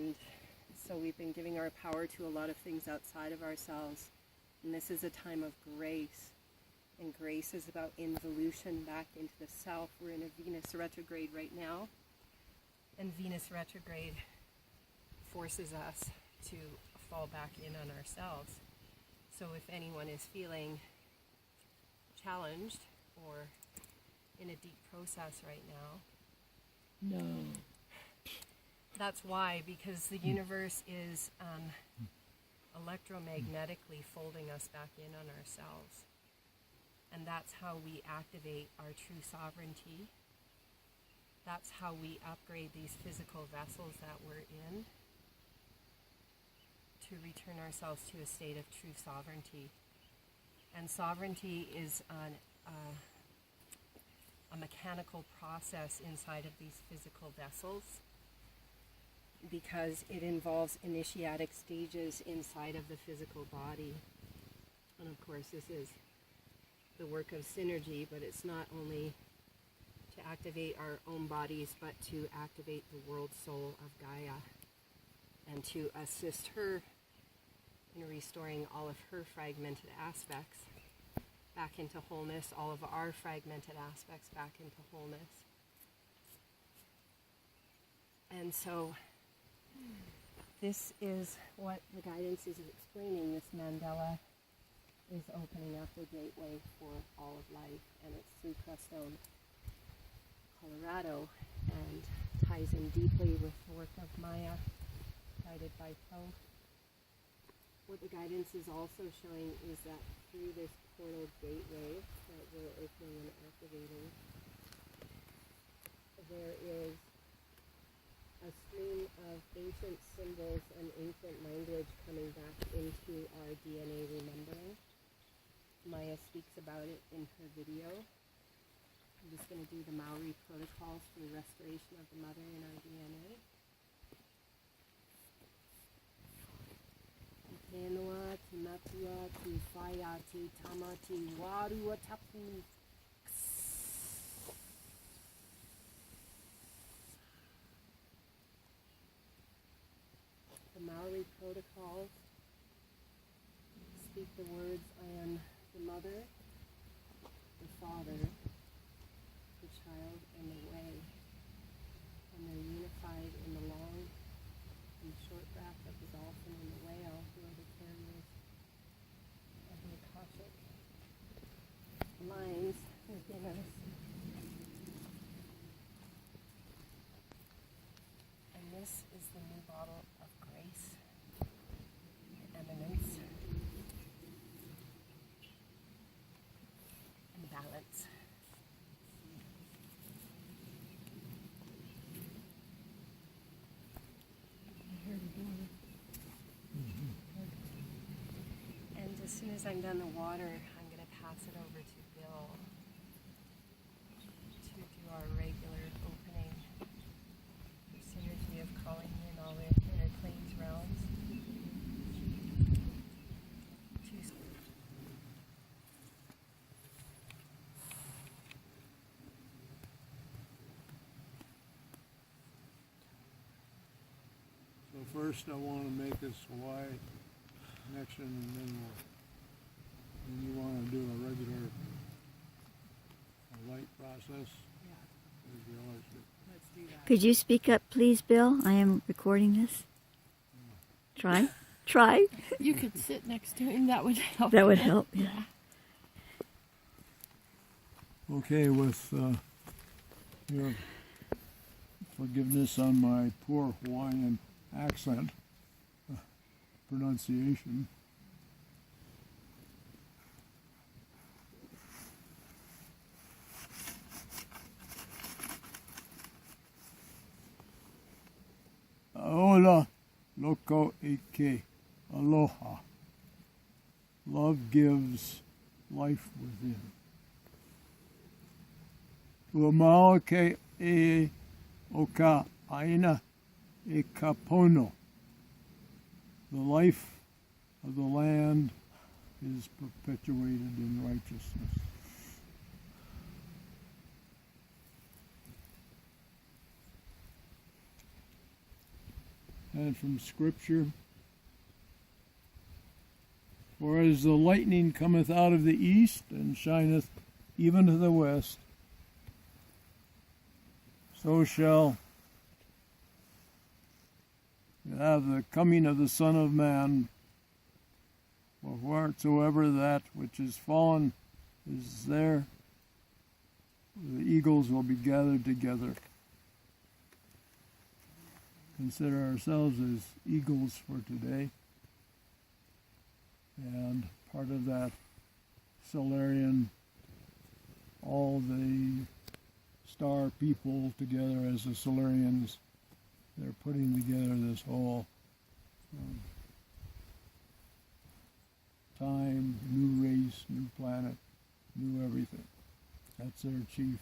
And so we've been giving our power to a lot of things outside of ourselves. And this is a time of grace. And grace is about involution back into the self. We're in a Venus retrograde right now. And Venus retrograde forces us to fall back in on ourselves. So if anyone is feeling challenged or in a deep process right now, no. That's why, because the universe is electromagnetically folding us back in on ourselves. And that's how we activate our true sovereignty. That's how we upgrade these physical vessels that we're in to return ourselves to a state of true sovereignty. And sovereignty is a mechanical process inside of these physical vessels, because it involves initiatic stages inside of the physical body. And of course, this is the work of synergy, but it's not only to activate our own bodies, but to activate the world soul of Gaia and to assist her in restoring all of her fragmented aspects back into wholeness, all of our fragmented aspects back into wholeness. And so this is what the guidance is explaining. This mandala is opening up the gateway for all of life, and it's through Crestone, Colorado, and ties in deeply with the work of Maya, guided by Poe. What the guidance is also showing is that through this portal gateway that we're opening and activating, there is a stream of ancient symbols and ancient language coming back into our DNA remembering. Maya speaks about it in her video. I'm just going to do the Maori protocols for the restoration of the mother in our DNA. Tenua, te matua, te whaia, te tama, te wārua tapu. The Maori protocols speak the words, I am the mother, the father, the child, and the way. And they're unified in the long and short breath of the dolphin and the whale, who are the carriers of the Akashic lines within us. And this is the new bottle of grace, eminence, and balance. And as soon as I'm done the water, I'm going to pass it over to Bill to do our regular opening for synergy of calling in all the inner planes realms. So first I want to make this Hawaii connection, and then you want to do a regular light process. Yeah, As we always do. let's do that. Could you speak up, please, Bill? I am recording this. Try. Try. You could sit next to him. That would help. That would help. Yeah. Okay, with your forgiveness on my poor Hawaiian accent, pronunciation. Aola loko ike, aloha. Love gives life within. Tuamao ke e oka aina e kapono. The life of the land is perpetuated in righteousness. and from Scripture. For as the lightning cometh out of the east, and shineth even to the west, so shall you have the coming of the Son of Man. For whatsoever that which is fallen is there, the eagles will be gathered together. Consider ourselves as eagles for today. And part of that Solarian, all the star people together as the Solarians, they're putting together this whole time, new race, new planet, new everything. That's their chief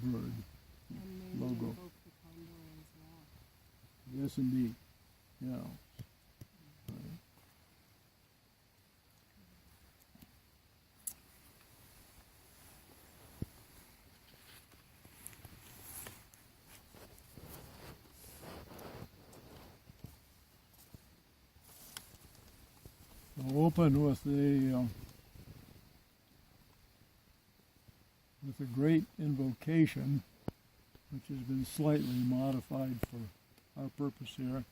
bird logo. Yes, indeed. Yeah. I'll open with a great invocation, which has been slightly modified for our purpose here.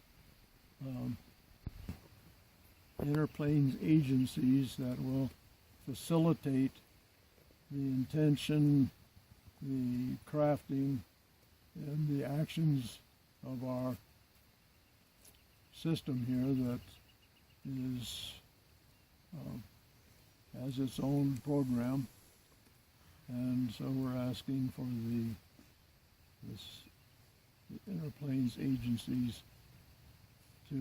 Interplanes agencies that will facilitate the intention, the crafting, and the actions of our system here that is has its own program, and so we're asking for the interplanes agencies to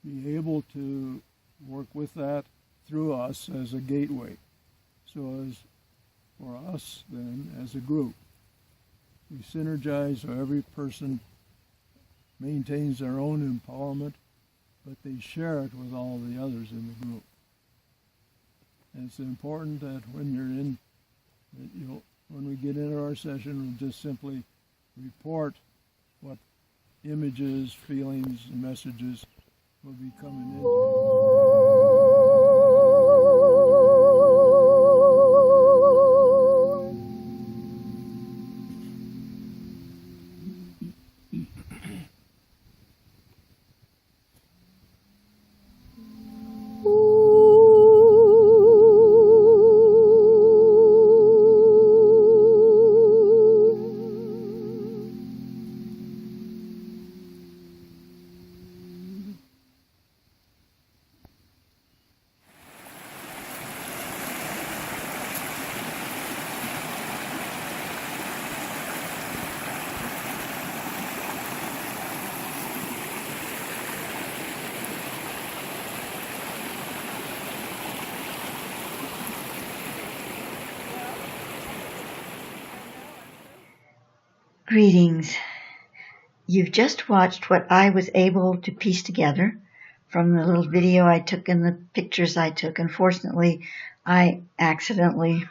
be able to work with that through us as a gateway, so as for us then as a group we synergize, so every person maintains their own empowerment, but they share it with all the others in the group. And it's important that when you're in, when we get into our session, we'll just simply report what images, feelings, and messages will be coming in. Greetings. You've just watched what I was able to piece together from the little video I took and the pictures I took. Unfortunately, I accidentally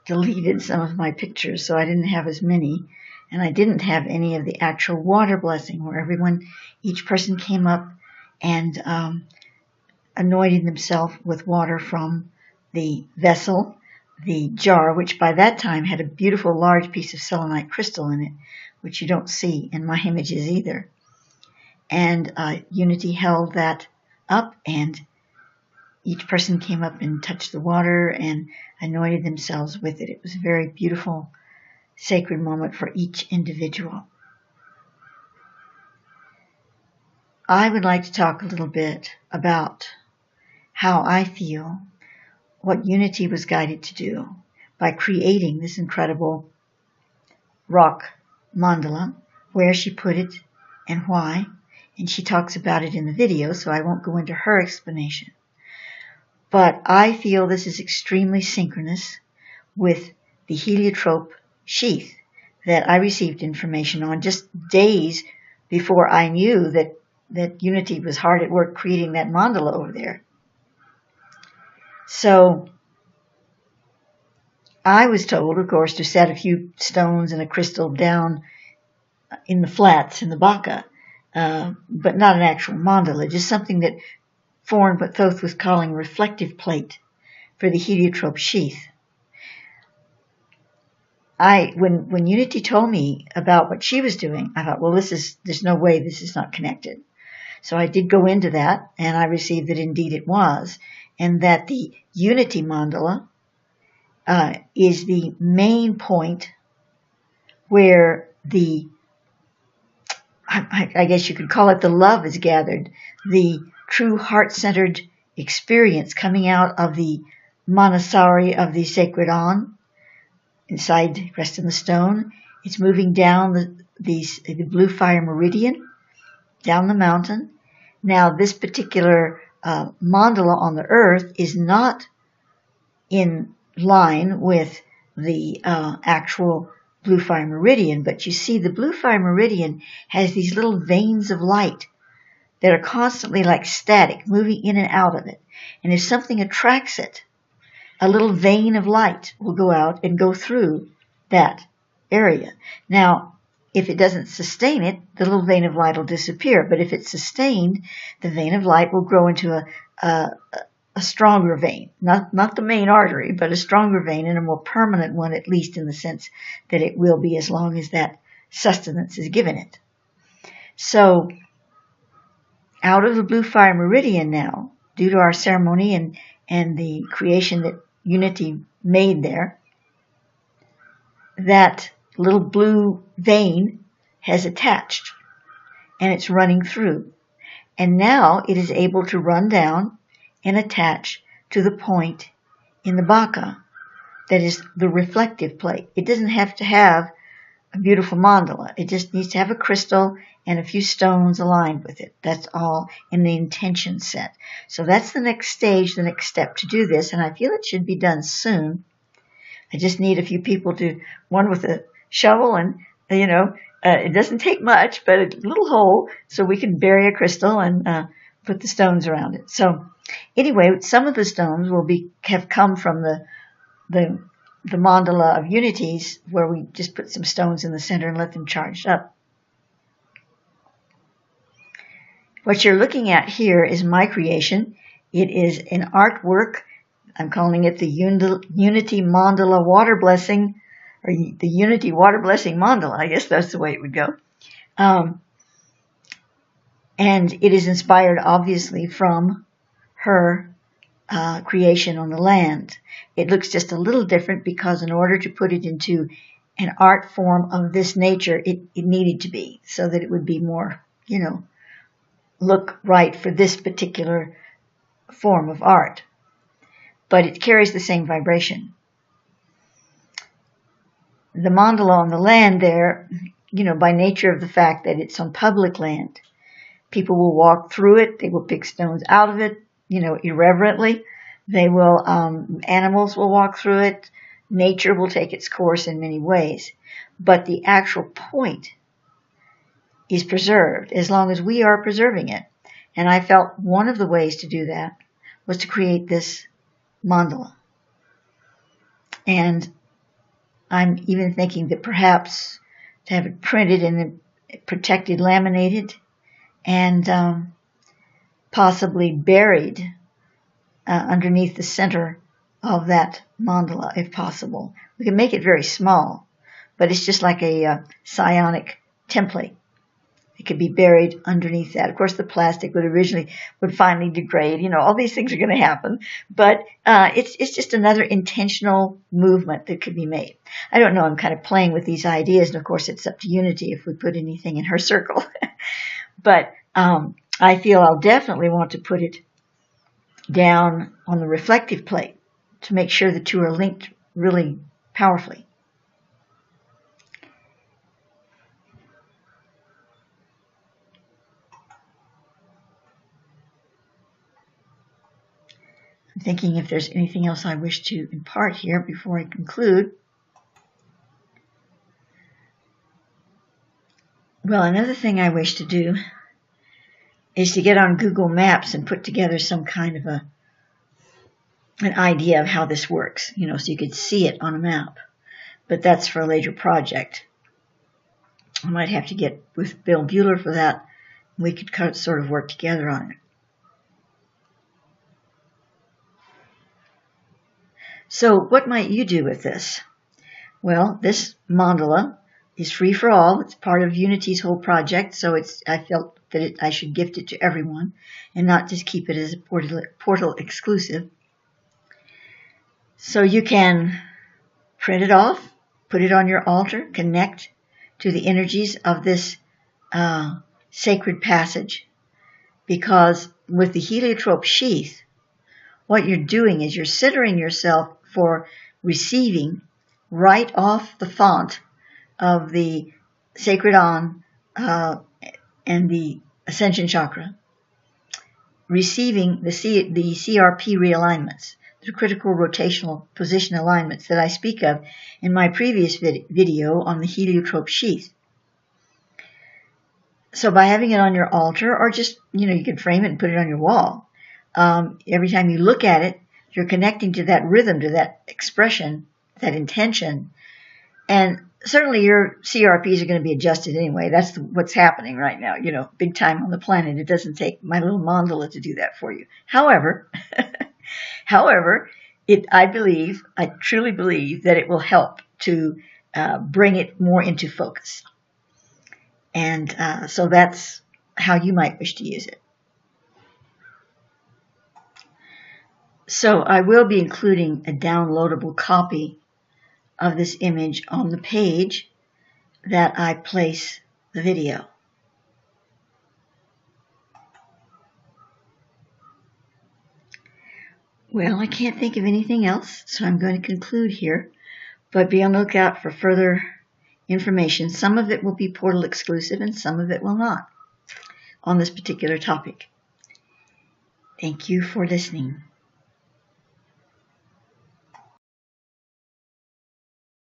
deleted some of my pictures, so I didn't have as many. And I didn't have any of the actual water blessing where each person came up and anointed themselves with water from the vessel, the jar, which by that time had a beautiful large piece of selenite crystal in it, which you don't see in my images either. And Unity held that up, and each person came up and touched the water and anointed themselves with it. It was a very beautiful, sacred moment for each individual. I would like to talk a little bit about how I feel what Unity was guided to do by creating this incredible rock mandala, where she put it and why, and she talks about it in the video, so I won't go into her explanation. But I feel this is extremely synchronous with the heliotrope sheath that I received information on just days before I knew that Unity was hard at work creating that mandala over there. So I was told, of course, to set a few stones and a crystal down in the flats in the baka, but not an actual mandala, just something that formed what Thoth was calling reflective plate for the heliotrope sheath. When Unity told me about what she was doing, I thought, well, there's no way this is not connected. So I did go into that, and I received that indeed it was, and that the Unity mandala is the main point where I guess you could call it the love is gathered, the true heart-centered experience coming out of the Manasari of the sacred On, inside rest in the stone. It's moving down the blue fire meridian, down the mountain. Now, this particular mandala on the earth is not in line with the actual blue fire meridian, but you see the blue fire meridian has these little veins of light that are constantly like static, moving in and out of it. And if something attracts it, a little vein of light will go out and go through that area. Now, if it doesn't sustain it, the little vein of light will disappear. But if it's sustained, the vein of light will grow into a stronger vein. Not the main artery, but a stronger vein, and a more permanent one, at least in the sense that it will be as long as that sustenance is given it. So, out of the blue fire meridian now, due to our ceremony and the creation that Unity made there, that little blue vein has attached, and it's running through. And now it is able to run down and attach to the point in the baka that is the reflective plate. It doesn't have to have a beautiful mandala. It just needs to have a crystal and a few stones aligned with it. That's all in the intention set. So that's the next stage, the next step to do this, and I feel it should be done soon. I just need a few people one with a shovel, and it doesn't take much, but a little hole so we can bury a crystal and put the stones around it. So anyway, some of the stones have come from the mandala of unities, where we just put some stones in the center and let them charge up. What you're looking at here is my creation. It is an artwork. I'm calling it the Unity Mandala Water Blessing, or the Unity Water Blessing Mandala. I guess that's the way it would go. And it is inspired, obviously, from her creation on the land. It looks just a little different because in order to put it into an art form of this nature, it needed to be, so that it would be more, look right for this particular form of art. But it carries the same vibration. The mandala on the land there, by nature of the fact that it's on public land, people will walk through it, they will pick stones out of it, irreverently. They will, animals will walk through it, nature will take its course in many ways. But the actual point is preserved as long as we are preserving it. And I felt one of the ways to do that was to create this mandala. And I'm even thinking that perhaps to have it printed and protected, laminated, and possibly buried underneath the center of that mandala, if possible. We can make it very small, but it's just like a psionic template. It could be buried underneath that. Of course, the plastic would finally degrade. All these things are going to happen. But it's just another intentional movement that could be made. I don't know. I'm kind of playing with these ideas. And, of course, it's up to Unity if we put anything in her circle. But I feel I'll definitely want to put it down on the reflective plate to make sure the two are linked really powerfully. I'm thinking if there's anything else I wish to impart here before I conclude. Well, another thing I wish to do is to get on Google Maps and put together some kind of an idea of how this works, so you could see it on a map. But that's for a later project. I might have to get with Bill Bueller for that. We could sort of work together on it. So what might you do with this? Well, this mandala is free for all. It's part of Unity's whole project, so I felt that I should gift it to everyone and not just keep it as a portal exclusive. So you can print it off, put it on your altar, connect to the energies of this sacred passage. Because with the heliotrope sheath, what you're doing is you're centering yourself for receiving right off the font of the sacred on and the ascension chakra, receiving the CRP realignments, the critical rotational position alignments that I speak of in my previous video on the heliotrope sheath. So by having it on your altar, or just, you can frame it and put it on your wall, every time you look at it, you're connecting to that rhythm, to that expression, that intention. And certainly your CRPs are going to be adjusted anyway. That's what's happening right now, big time on the planet. It doesn't take my little mandala to do that for you. However, I truly believe that it will help to bring it more into focus. And so that's how you might wish to use it. So I will be including a downloadable copy of this image on the page that I place the video. Well, I can't think of anything else, so I'm going to conclude here. But be on the lookout for further information. Some of it will be portal exclusive and some of it will not on this particular topic. Thank you for listening.